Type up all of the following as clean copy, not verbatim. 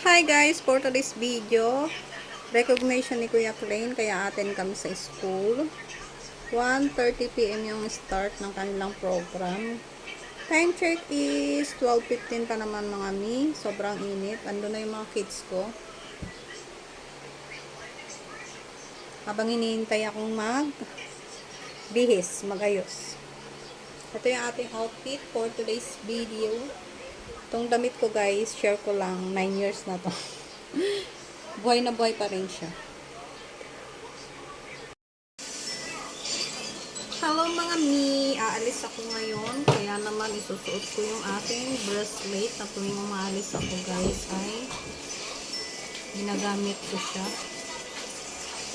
Hi guys, for today's video, recognition ni Kuya Klein, kaya atin kami sa school. 1:30 PM yung start ng kanilang program. Time check is 12:15 pa naman mga mi. Sobrang init. Ando na yung mga kids ko. Habang hinihintay akong magayos. Ito yung ating outfit for today's video. Itong damit ko guys, share ko lang, 9 years na to. Buhay na buhay pa rin siya. Hello mga mi, aalis ako ngayon, kaya naman isusuot ko yung aking bracelet na tuwing umaalis ako guys ay ginagamit ko siya.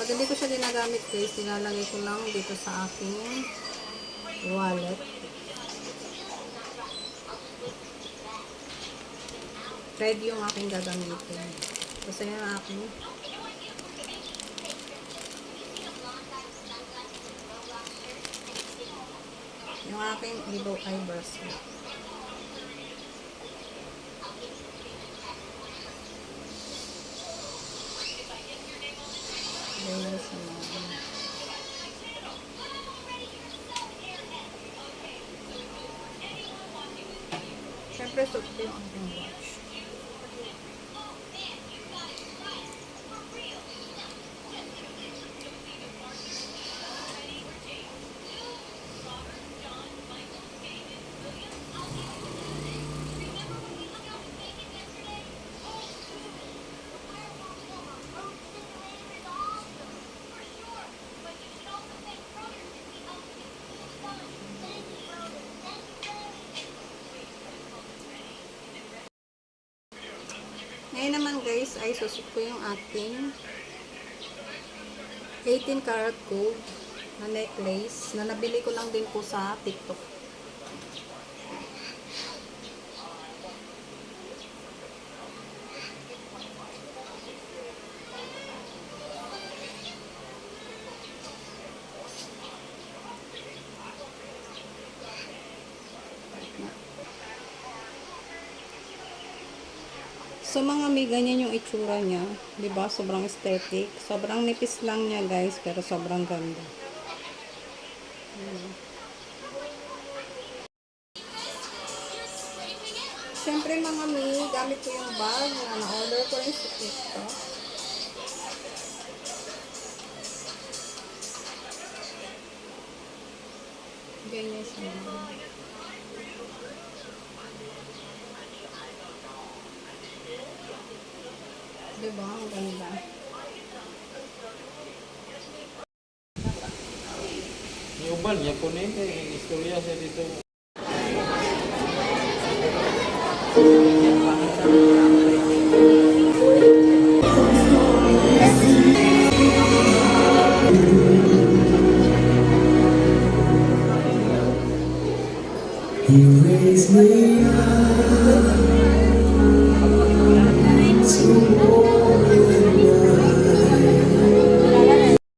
Pag hindi ko siya ginagamit guys, nilalagay ko lang dito sa aking wallet. Red yung aking gagamitin. Kasi yung aking libo eye bracelet. Ganyan sa mga siyempre suot ko yung aking watch. Ngayon naman guys ay susot ko yung aking 18 karat gold na necklace na nabili ko lang din po sa TikTok. So mga may ganyan yung itsura niya, 'di ba? Sobrang aesthetic, sobrang nipis lang niya, guys, pero sobrang ganda. Siyempre mga may gamit ko yung bag na na-order ko rin sa TikTok. Ganyan siya. Diba? Ang ganda. Yung uban, yan po na yung istorya siya dito. You raise me up to